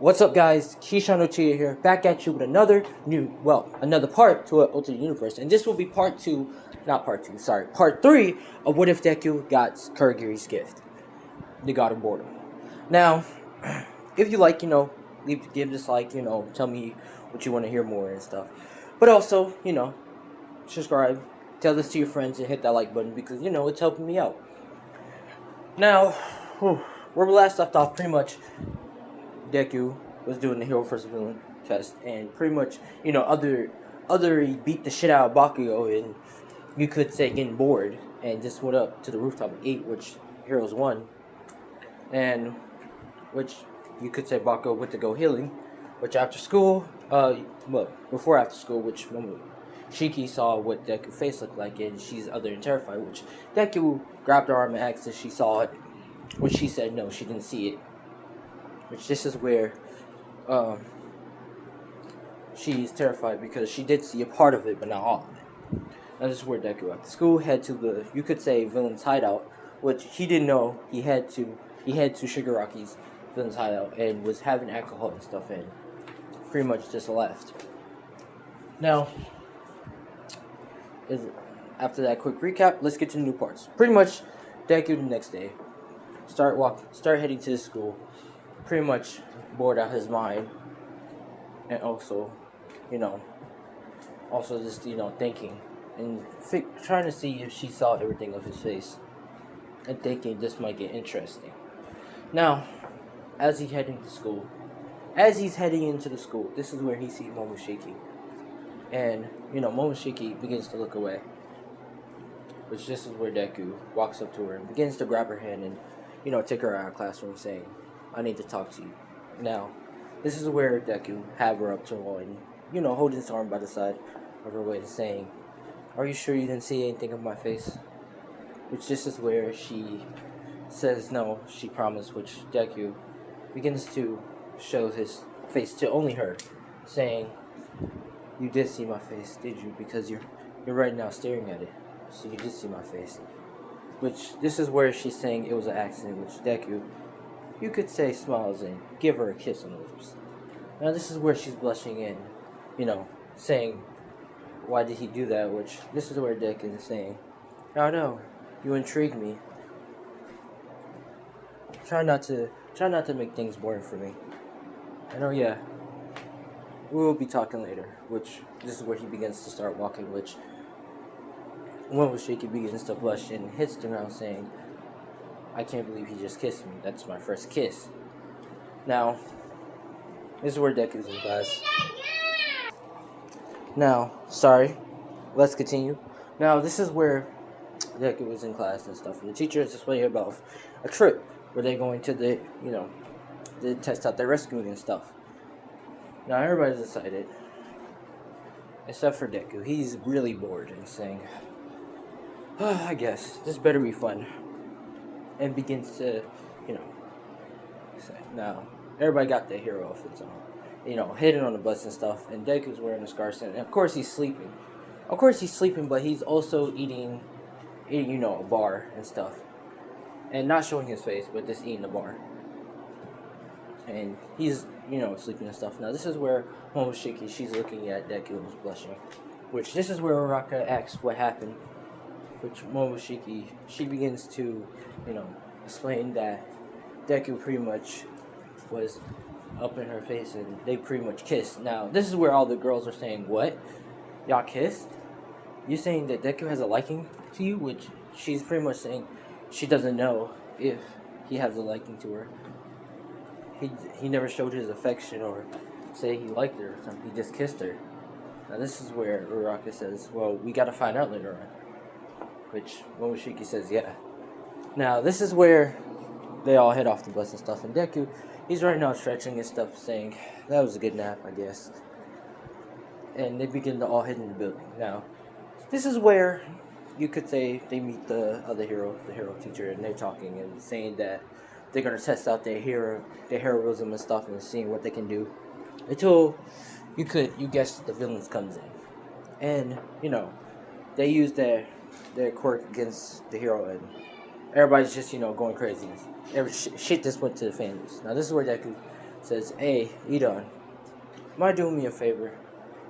What's up, guys? Keyshawn Ochiya here, back at you with another part to an alternate universe, and this will be part three of What If Deku got Kurogiri's gift, the God of Boredom. Now, if you like, give this like, tell me what you want to hear more and stuff. But also, subscribe, tell this to your friends, and hit that like button because it's helping me out. Now, where we last left off, pretty much. Deku was doing the hero versus villain test, and pretty much, other he beat the shit out of Bakugo, and you could say getting bored, and just went up to the rooftop and ate, which heroes won, and which you could say Bakugo went to go healing, which after school, before after school, which Shiki saw what Deku's face looked like, and she's other than terrified, which Deku grabbed her arm and asked if she saw it, which she said no, she didn't see it. Which this is where she's terrified because she did see a part of it, but not all of it. Now this is where Deku after school head to the, you could say, villain's hideout, which he didn't know he had to Shigaraki's villain's hideout and was having alcohol and stuff, and pretty much just left. Now, after that quick recap, let's get to the new parts. Pretty much, Deku the next day start heading to the school. Pretty much bored out his mind, and also, just thinking and trying to see if she saw everything of his face, and thinking this might get interesting. Now, as he's heading into the school, this is where he sees Momoshiki, and Momoshiki begins to look away. Which this is where Deku walks up to her and begins to grab her hand and take her out of the classroom, saying, I need to talk to you. Now, this is where Deku have her up to her and, holding his arm by the side of her waist, saying, are you sure you didn't see anything of my face? Which this is where she says no, she promised, which Deku begins to show his face to only her, saying, you did see my face, did you? Because you're right now staring at it, so you did see my face. Which this is where she's saying it was an accident, which Deku, you could say, smiles and give her a kiss on the lips. Now this is where she's blushing and, saying, why did he do that? Which this is where Deku is saying, I don't know, you intrigue me. Try not to make things boring for me. I know, yeah. We will be talking later. Which this is where he begins to start walking. Which Momoshiki begins to blush and hits the ground, saying, I can't believe he just kissed me. That's my first kiss. Now, this is where Deku's in class. Now, sorry. Let's continue. Now, this is where Deku was in class and stuff. And the teacher is explaining about a trip where they're going to they test out their rescuing and stuff. Now, everybody's excited. Except for Deku. He's really bored and saying, I guess, this better be fun. And begins to, say, now, everybody got their hero outfits on. Hidden on the bus and stuff. And Deku's wearing a scarf. And of course he's sleeping. But he's also eating, a bar and stuff. And not showing his face, but just eating the bar. And he's, sleeping and stuff. Now, this is where Momoshiki, she's looking at Deku and is blushing. Which, this is where Uraka asks what happened. Which Momoshiki, she begins to, explain that Deku pretty much was up in her face and they pretty much kissed. Now, this is where all the girls are saying, what? Y'all kissed? You saying that Deku has a liking to you? Which she's pretty much saying she doesn't know if he has a liking to her. He never showed his affection or say he liked her or something. He just kissed her. Now, this is where Uraka says, well, we gotta find out later on. Which Momoshiki says, yeah. Now, this is where they all head off the bus and stuff. And Deku, he's right now stretching and stuff, saying, that was a good nap, I guess. And they begin to all head in the building. Now, this is where you could say they meet the other hero, the hero teacher, and they're talking and saying that they're going to test out their heroism and stuff and seeing what they can do. Until you guess the villains comes in. And, they use their quirk against the hero, and everybody's just, going crazy. Shit just went to the fan news. Now, this is where Deku says, "Hey, Edon, mind doing me a favor?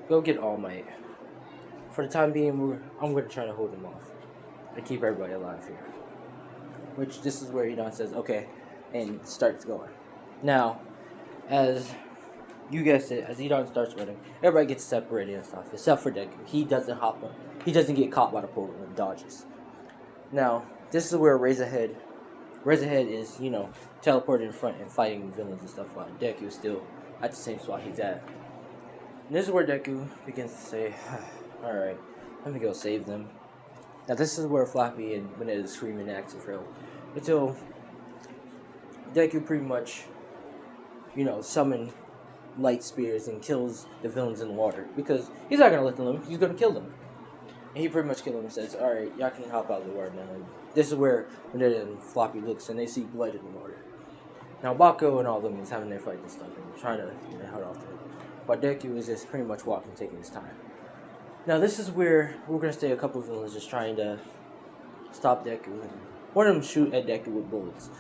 Go get All Might. For the time being, I'm going to try to hold him off and keep everybody alive here." Which this is where Edon says, "Okay," and starts going. Now, as you guessed it, as Edon starts running, everybody gets separated and stuff, except for Deku. He doesn't hop up. He doesn't get caught by the portal and dodges. Now, this is where Razorhead is, teleported in front and fighting villains and stuff, while Deku is still at the same spot he's at. And this is where Deku begins to say, "Alright, let me go save them." Now, this is where Flappy and Mineta scream and act for help. Until Deku pretty much, summon light spears and kills the villains in the water. Because he's not going to let them live, he's going to kill them. And he pretty much kills them and says, "Alright, y'all can hop out of the water now." And this is where Mineta and Floppy looks and they see blood in the water. Now Bako and all of them is having their fight and stuff and trying to head off there. But Deku is just pretty much walking, taking his time. Now this is where we're going to stay a couple of villains just trying to stop Deku. And one of them shoot at Deku with bullets,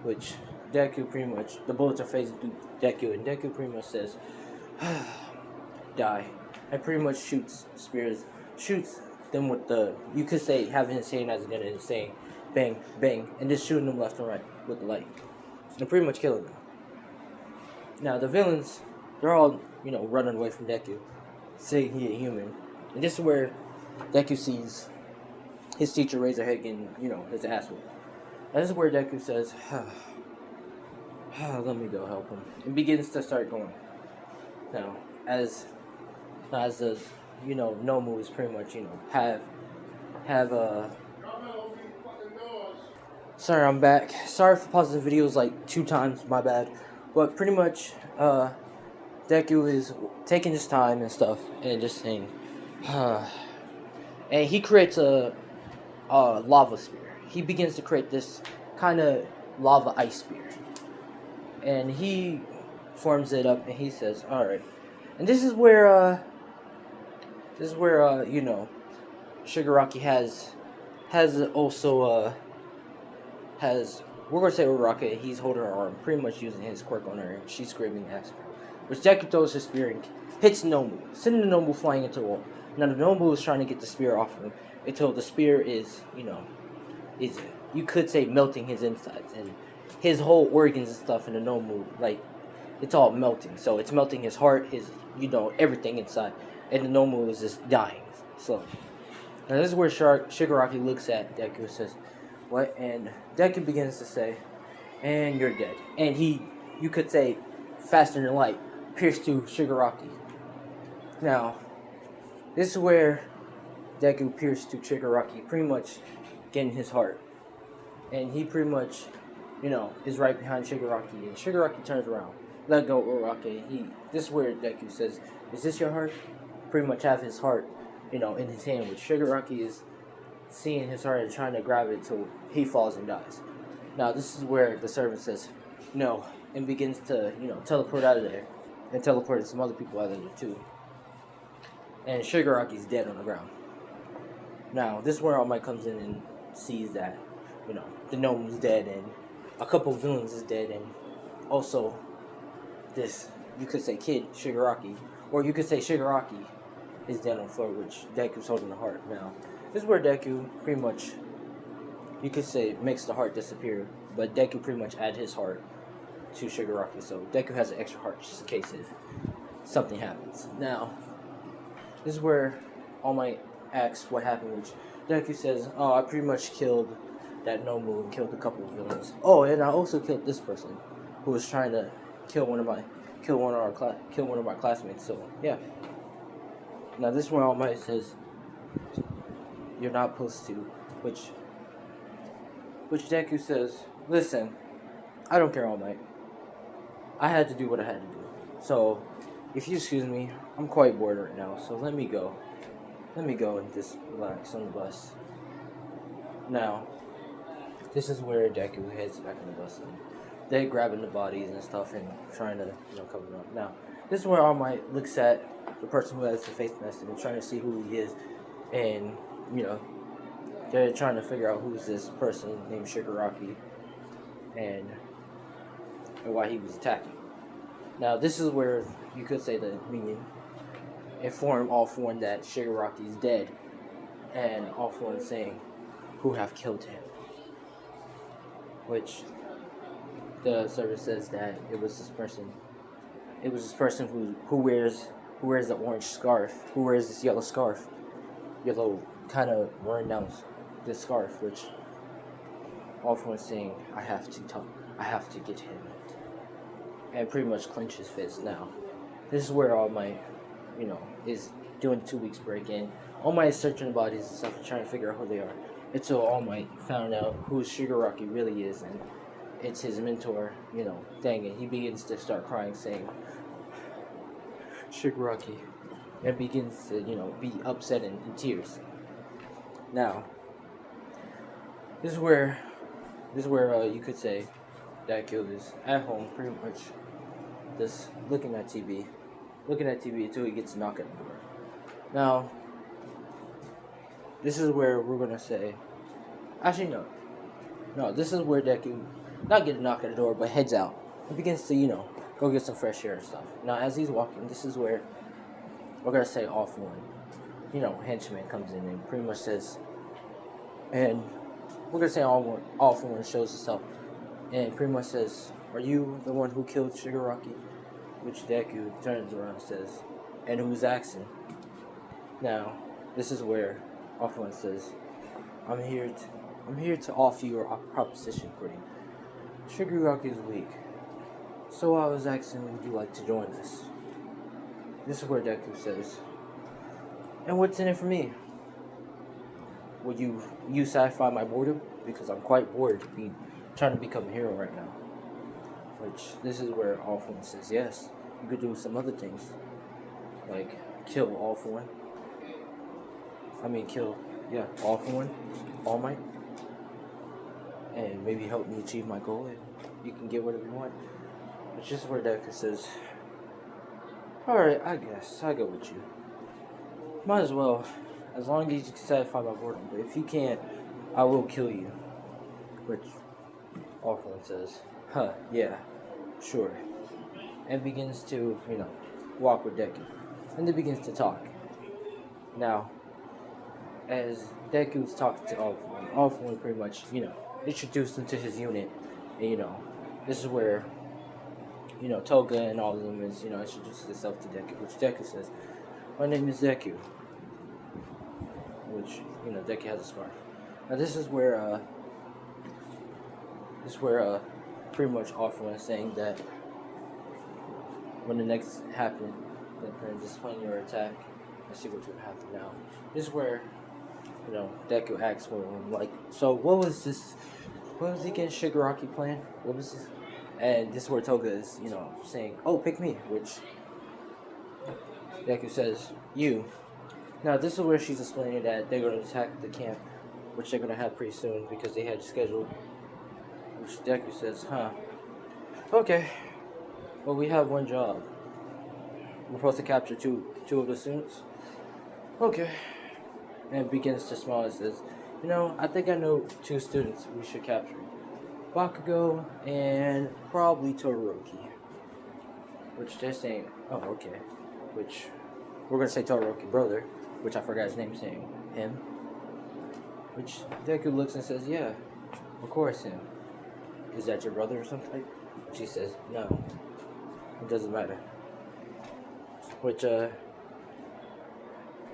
which Deku pretty much, the bullets are phasing through Deku, and Deku pretty much says, "Die," and pretty much shoots them with the, you could say, having his hand as a gun and saying, "Bang, bang," and just shooting them left and right with the light, and pretty much killing them. Now the villains, they're all, running away from Deku, saying he ain't human, and this is where Deku sees his teacher Razorhead getting, his ass whipped. This is where Deku says, "Let me go help him," and begins to start going. Now, as the Nomu is pretty much Sorry, I'm back. Sorry for pausing the videos like 2 times. My bad. But pretty much, Deku is taking his time and stuff and just saying, and he creates a lava spear. He begins to create this kind of lava ice spear. And he forms it up and he says, "Alright." And this is where Shigaraki we're gonna say Uraraka, he's holding her arm, pretty much using his quirk on her, and she's screaming at him. Which Deku throws his spear and hits Nomu, sending the Nomu flying into the wall. Now the Nomu is trying to get the spear off of him until the spear is, you could say melting his insides, and his whole organs and stuff in the Nomu, like, it's all melting. So it's melting his heart, his, everything inside. And the Nomu is just dying slowly. Now this is where Shigaraki looks at Deku and says, "What?" And Deku begins to say, "And you're dead." And he, you could say, faster than light, pierced to Shigaraki. Now, this is where Deku pierced to Shigaraki, pretty much getting his heart. And he pretty much, is right behind Shigaraki. And Shigaraki turns around. "Let go, Uraraka." This is where Deku says, "Is this your heart?" Pretty much have his heart, in his hand, which Shigaraki is seeing his heart and trying to grab it till he falls and dies. Now this is where the servant says, "No," and begins to, teleport out of there. And teleport some other people out of there too. And Shigaraki's dead on the ground. Now, this is where All Might comes in and sees that, the gnome's dead and a couple of villains is dead, and also this, you could say, kid, Shigaraki, or you could say Shigaraki is dead on the floor, which Deku's holding the heart. Now, this is where Deku pretty much, you could say, makes the heart disappear, but Deku pretty much add his heart to Shigaraki, so Deku has an extra heart just in case if something happens. Now, this is where All Might asks what happened, which Deku says, "Oh, I pretty much killed that Nomu and killed a couple of villains. Oh, and I also killed this person who was trying to kill one of my classmates." So yeah. Now this is where All Might says, "You're not supposed to," which Deku says, "Listen, I don't care, All Might. I had to do what I had to do. So if you excuse me, I'm quite bored right now. So let me go. Let me go and just relax on the bus." Now, this is where Deku heads back on the bus, and they're grabbing the bodies and stuff and trying to, cover them up. Now, this is where All Might looks at the person who has the face mask and trying to see who he is, and, they're trying to figure out who's this person named Shigaraki and why he was attacking. Now, this is where you could say the meaning inform All For One that Shigaraki is dead, and All For One saying, "Who have killed him?" Which the service says that it was this person. It was this person who wears the orange scarf, who wears this yellow scarf, yellow kind of worn down this scarf, which All For One saying, "I have to talk. I have to get him," and pretty much clench his fist. Now, this is where all my, is doing 2 weeks break in. All Might is searching bodies and stuff and trying to figure out who they are. Until All Might found out who Shigaraki really is, and it's his mentor, dang it. He begins to start crying, saying, Shigaraki, and begins to, be upset and in tears. Now, this is where you could say Deku is at home, pretty much just looking at TV until he gets a knock at the door. Now, this is where we're gonna say, actually no, this is where Deku not get a knock at the door, but heads out and begins to go get some fresh air and stuff. Now, as he's walking, this is where we're gonna say All For One, henchman comes in and pretty much says, and we're gonna say All For One shows himself and pretty much says, "Are you the one who killed Shigaraki?" Which Deku turns around and says, "And who's asking?" Now, this is where All For One says, I'm here to offer you a proposition for you. Shigaraki is weak, so I was asking, would you like to join us?" This is where Deku says, "And what's in it for me? Will you satisfy my boredom? Because I'm quite bored trying to become a hero right now." Which, this is where All For One says, yes, you could do some other things. Like, kill All For One. All For One, All Might. And maybe help me achieve my goal, and you can get whatever you want. Which is where Deku says, "Alright, I guess, I go with you. Might as well, as long as you can satisfy my boredom. But if you can't, I will kill you." Which All For One says, yeah, sure. And begins to, walk with Deku. And they begins to talk. Now, as Deku's talking to All For One pretty much, introduced him to his unit. And, this is where, Toga and all of them is, introduces himself to Deku. Which Deku says, "My name is Deku." Which, Deku has a scarf. Now, this is where pretty much All For One is saying that when the next happen, then just plan your attack and see what's gonna happen now. This is where, Deku asks for him, like, so what was he getting Shigaraki plan? What was this? And this is where Toga is, saying, "Oh, pick me," which Deku says, "You." Now, this is where she's explaining that they're going to attack the camp, which they're going to have pretty soon because they had scheduled. Which Deku says, "Okay. Well, we have one job. We're supposed to capture two of the students." "Okay." And begins to smile and says, "I think I know 2 students we should capture. Bakugo and probably Todoroki." Which they're saying, "Oh, okay." Which we're going to say Todoroki brother, which I forgot his name, saying him. Which Deku looks and says, "Yeah, of course him. Is that your brother or something?" She says, "No, it doesn't matter." Which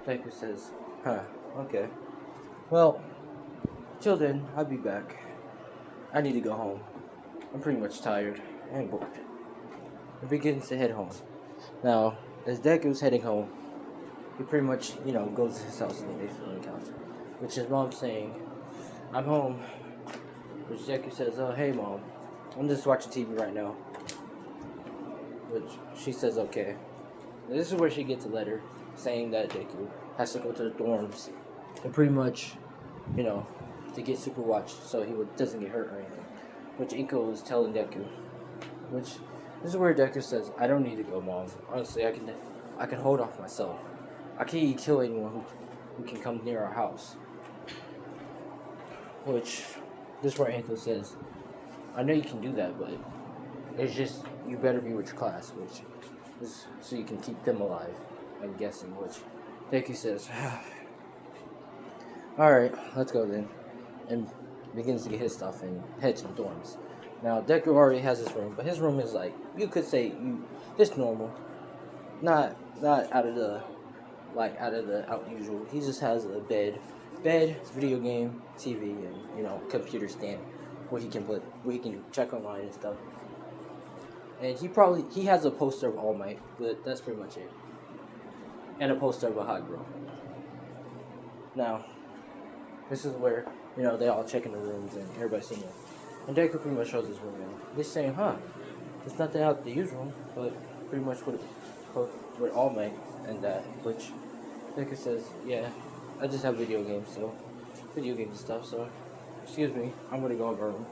Deku says, okay. Well, till then, I'll be back. I need to go home. I'm pretty much tired and bored." He begins to head home. Now, as Deku's heading home, he pretty much, goes to his house and lays on the couch. Which his mom's saying, "I'm home." Which Deku says, "Oh, hey mom, I'm just watching TV right now." Which she says, "Okay." And this is where she gets a letter saying that Deku has to go to the dorms and pretty much, to get super watched so he doesn't get hurt or anything. Which Inko is telling Deku. Which this is where Deku says, "I don't need to go, mom. Honestly, I can hold off myself. I can't kill anyone who can come near our house." Which this is where Inko says, "I know you can do that, but It's just you better be with your class, which is so you can keep them alive. I'm guessing, which Deku says, "Alright, let's go then," and begins to get his stuff and head to the dorms. Now Deku already has his room, but his room is like you could say just normal, not out of the out usual. He just has a bed, video game, TV, and computer stand where he can check online and stuff. And he has a poster of All Might, but that's pretty much it. And a poster of a hot girl. Now, this is where they all check in the rooms and everybody's seeing it. And Deku pretty much shows his room, and they're saying, it's nothing out the usual, but pretty much with All Might and that, which Deku says, yeah, I just have video games and stuff, so excuse me, I'm gonna go in my room.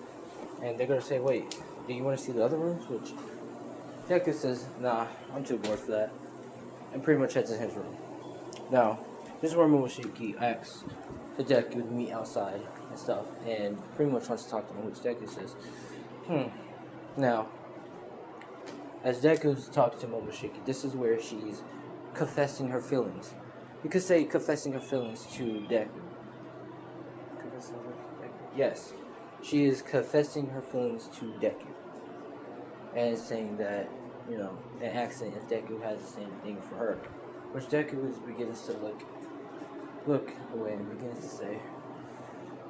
And they're gonna say, wait, do you want to see the other rooms? Which Deku says, nah, I'm too bored for that, and pretty much heads in his room. Now, this is where Momoshiki asks the Deku to meet outside and stuff, and pretty much wants to talk to him, which Deku says, Now, as Deku's talking to Momoshiki, this is where she's confessing her feelings. You could say confessing her feelings to Deku. Yes, she is confessing her feelings to Deku. And saying that, and asking if Deku has the same thing for her. Which Deku begins to look away and begins to say,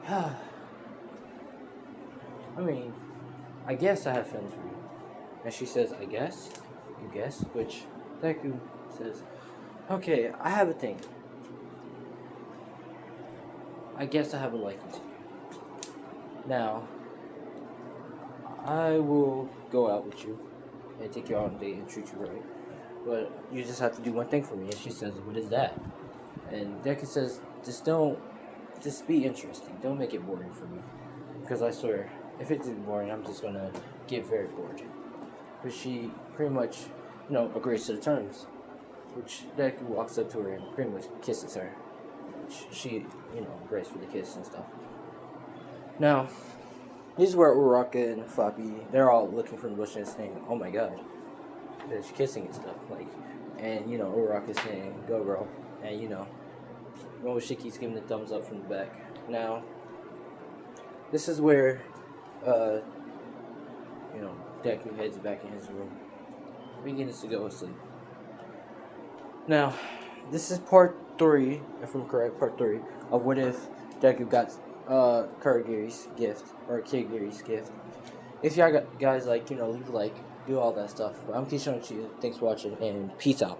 I mean, I guess I have feelings for you. And she says, I guess? You guess? Which Deku says, okay, I have a thing. I guess I have a liking to you. Now, I will go out with you and take you out on a date and treat you right. But you just have to do one thing for me. And she says, what is that? And Deku says, just be interesting. Don't make it boring for me. Because I swear, if it's boring, I'm just going to get very bored. But she pretty much, agrees to the terms. Which Deku walks up to her and pretty much kisses her. Which she, embraces for the kiss and stuff. Now, this is where Uraraka and Floppy, they're all looking from the bushes saying, oh my god. They're kissing and stuff. And Uraraka's saying, go girl. And, Momoshiki's giving the thumbs up from the back. Now, this is where, Deku heads back in his room. Begins to go to sleep. Now, this is part 3, if I'm correct, part 3 of what if Deku got Kurogiri's gift, or Kid Gary's gift. If y'all guys leave a like, do all that stuff. But I'm Keisha Chiu. Thanks for watching, and peace out.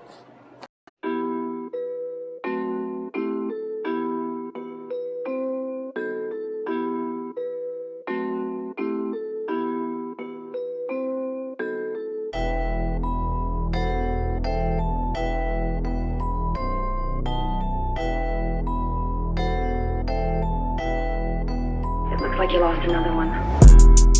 It looks like you lost another one.